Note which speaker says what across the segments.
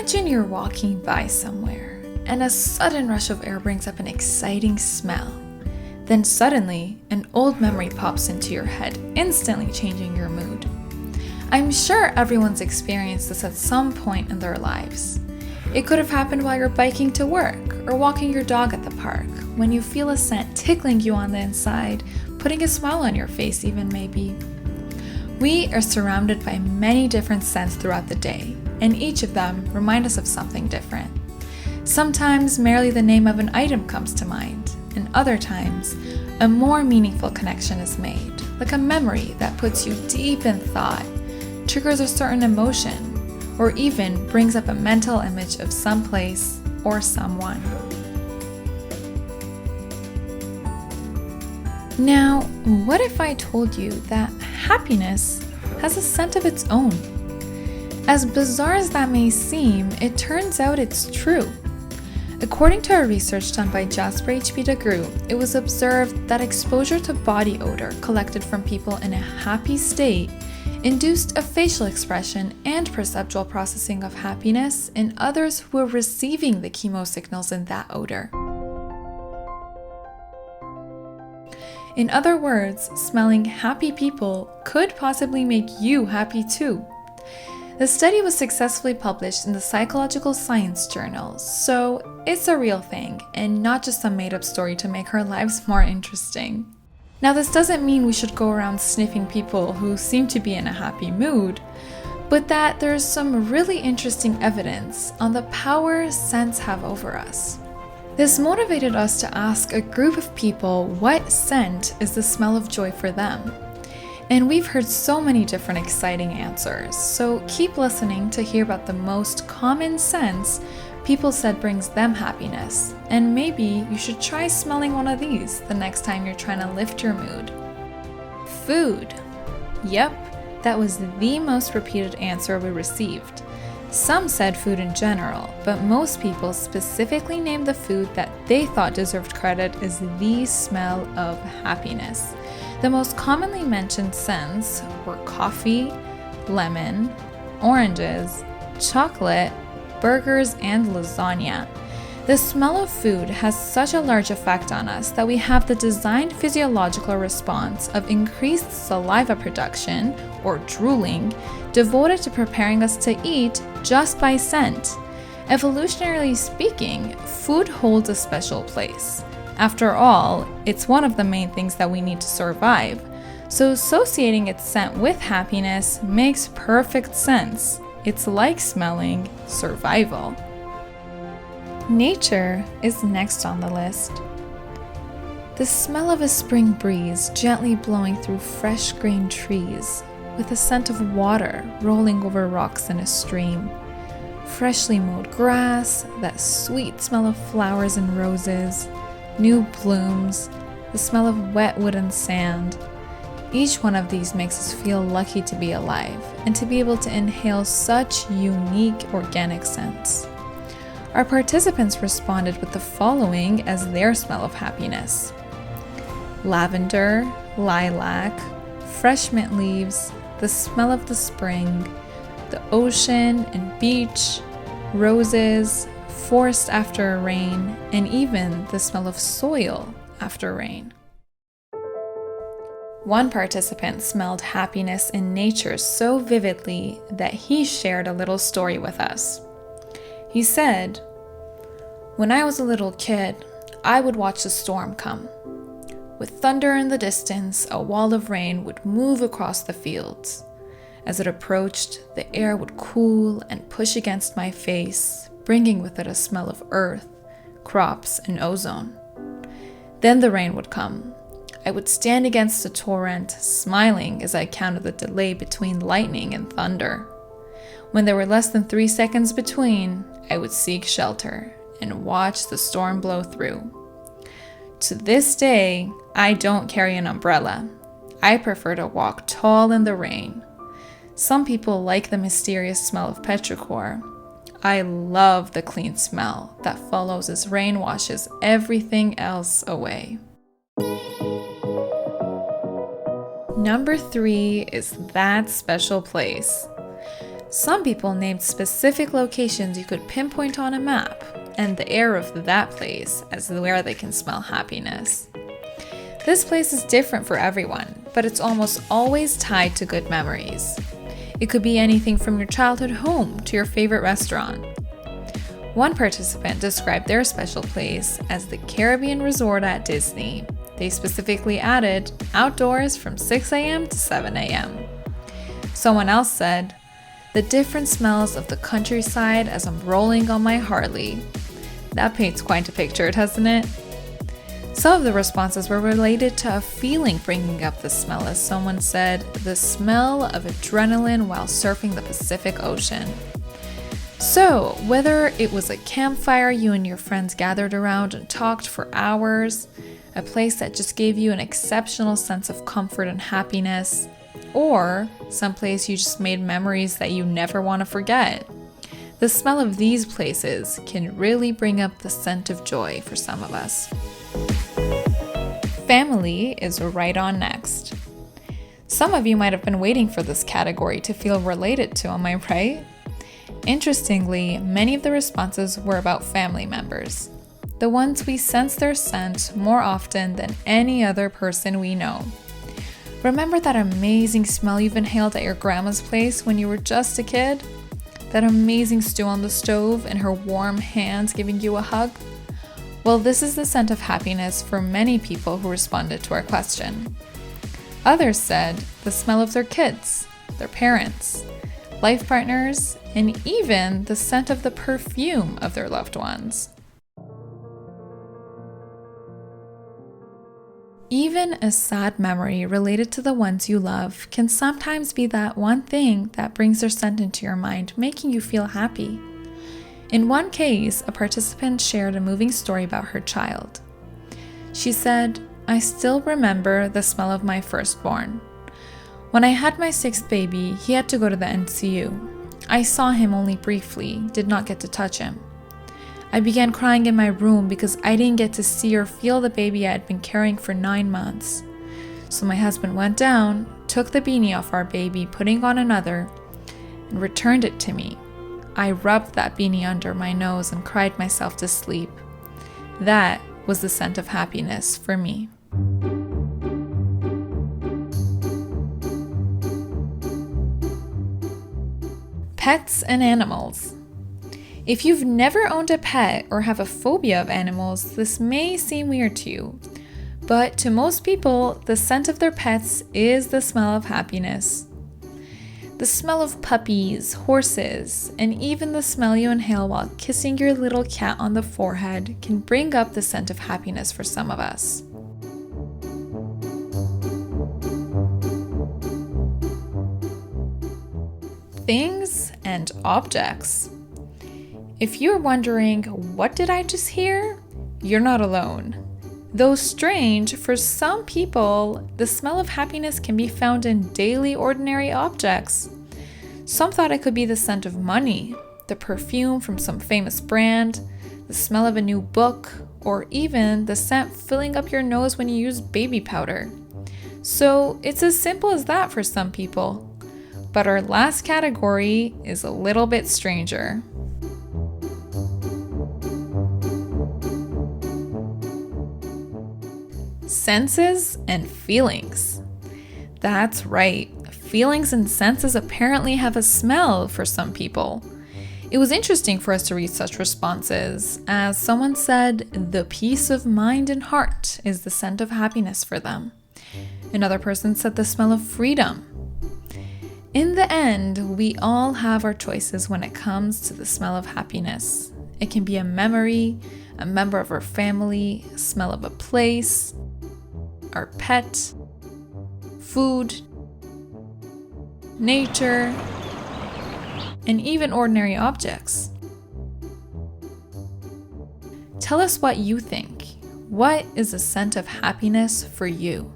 Speaker 1: Imagine you're walking by somewhere, and a sudden rush of air brings up an exciting smell. Then suddenly, an old memory pops into your head, instantly changing your mood. I'm sure everyone's experienced this at some point in their lives. It could have happened while you're biking to work or walking your dog at the park, when you feel a scent tickling you on the inside, putting a smile on your face even maybe. We are surrounded by many different scents throughout the day, and each of them remind us of something different. Sometimes merely the name of an item comes to mind, and other times a more meaningful connection is made, like a memory that puts you deep in thought, triggers a certain emotion, or even brings up a mental image of some place or someone. Now, what if I told you that happiness has a scent of its own? As bizarre as that may seem, it turns out it's true. According to a research done by Jasper H.B. DeGroot, it was observed that exposure to body odor collected from people in a happy state induced a facial expression and perceptual processing of happiness in others who were receiving the chemo signals in that odor. In other words, smelling happy people could possibly make you happy too. The study was successfully published in the Psychological Science journal, so it's a real thing and not just some made-up story to make our lives more interesting. Now, this doesn't mean we should go around sniffing people who seem to be in a happy mood, but that there's some really interesting evidence on the power scents have over us. This motivated us to ask a group of people what scent is the smell of joy for them. And we've heard so many different exciting answers, so keep listening to hear about the most common scents people said brings them happiness. And maybe you should try smelling one of these the next time you're trying to lift your mood. Food. Yep, that was the most repeated answer we received. Some said food in general, but most people specifically named the food that they thought deserved credit as the smell of happiness. The most commonly mentioned scents were coffee, lemon, oranges, chocolate, burgers, and lasagna. The smell of food has such a large effect on us that we have the designed physiological response of increased saliva production, or drooling, devoted to preparing us to eat just by scent. Evolutionarily speaking, food holds a special place. After all, it's one of the main things that we need to survive, so associating its scent with happiness makes perfect sense. It's like smelling survival. Nature is next on the list. The smell of a spring breeze gently blowing through fresh green trees, with a scent of water rolling over rocks in a stream, freshly mowed grass, that sweet smell of flowers and roses, new blooms, the smell of wet wood and sand. Each one of these makes us feel lucky to be alive and to be able to inhale such unique organic scents. Our participants responded with the following as their smell of happiness: lavender, lilac, fresh mint leaves, the smell of the spring, the ocean and beach, roses, forest after a rain, and even the smell of soil after rain. One participant smelled happiness in nature so vividly that he shared a little story with us. He said, "When I was a little kid, I would watch the storm come. With thunder in the distance, a wall of rain would move across the fields. As it approached, the air would cool and push against my face, bringing with it a smell of earth, crops, and ozone. Then the rain would come. I would stand against the torrent, smiling as I counted the delay between lightning and thunder. When there were less than 3 seconds between, I would seek shelter and watch the storm blow through. To this day, I don't carry an umbrella. I prefer to walk tall in the rain. Some people like the mysterious smell of petrichor. I love the clean smell that follows as rain washes everything else away." Number 3 is that special place. Some people named specific locations you could pinpoint on a map and the air of that place as where they can smell happiness. This place is different for everyone, but it's almost always tied to good memories. It could be anything from your childhood home to your favorite restaurant. One participant described their special place as the Caribbean Resort at Disney. They specifically added outdoors from 6 a.m. to 7 a.m. Someone else said, "The different smells of the countryside as I'm rolling on my Harley." That paints quite a picture, doesn't it? Some of the responses were related to a feeling bringing up the smell, as someone said, "The smell of adrenaline while surfing the Pacific Ocean." So, whether it was a campfire you and your friends gathered around and talked for hours, a place that just gave you an exceptional sense of comfort and happiness, or someplace you just made memories that you never want to forget, the smell of these places can really bring up the scent of joy for some of us. Family is right on next. Some of you might have been waiting for this category to feel related to, am I right? Interestingly, many of the responses were about family members, the ones we sense their scent more often than any other person we know. Remember that amazing smell you've inhaled at your grandma's place when you were just a kid? That amazing stew on the stove and her warm hands giving you a hug? Well, this is the scent of happiness for many people who responded to our question. Others said the smell of their kids, their parents, life partners, and even the scent of the perfume of their loved ones. Even a sad memory related to the ones you love can sometimes be that one thing that brings their scent into your mind, making you feel happy. In one case, a participant shared a moving story about her child. She said, "I still remember the smell of my firstborn. When I had my 6th baby, he had to go to the NCU. I saw him only briefly, did not get to touch him. I began crying in my room because I didn't get to see or feel the baby I had been carrying for 9 months. So my husband went down, took the beanie off our baby, putting on another, and returned it to me. I rubbed that beanie under my nose and cried myself to sleep. That was the scent of happiness for me." Pets and animals. If you've never owned a pet or have a phobia of animals, this may seem weird to you. But to most people, the scent of their pets is the smell of happiness. The smell of puppies, horses, and even the smell you inhale while kissing your little cat on the forehead can bring up the scent of happiness for some of us. Things and objects. If you're wondering, what did I just hear? You're not alone. Though strange, for some people, the smell of happiness can be found in daily, ordinary objects. Some thought it could be the scent of money, the perfume from some famous brand, the smell of a new book, or even the scent filling up your nose when you use baby powder. So it's as simple as that for some people. But our last category is a little bit stranger. Senses and feelings. That's right, feelings and senses apparently have a smell for some people. It was interesting for us to read such responses, as someone said the peace of mind and heart is the scent of happiness for them. Another person said the smell of freedom. In the end, we all have our choices when it comes to the smell of happiness. It can be a memory, a member of our family, a smell of a place, our pet, food, nature, and even ordinary objects. Tell us what you think. What is a scent of happiness for you?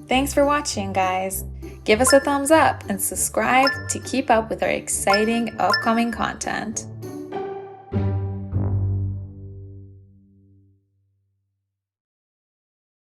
Speaker 1: Thanks for watching, guys. Give us a thumbs up and subscribe to keep up with our exciting upcoming content.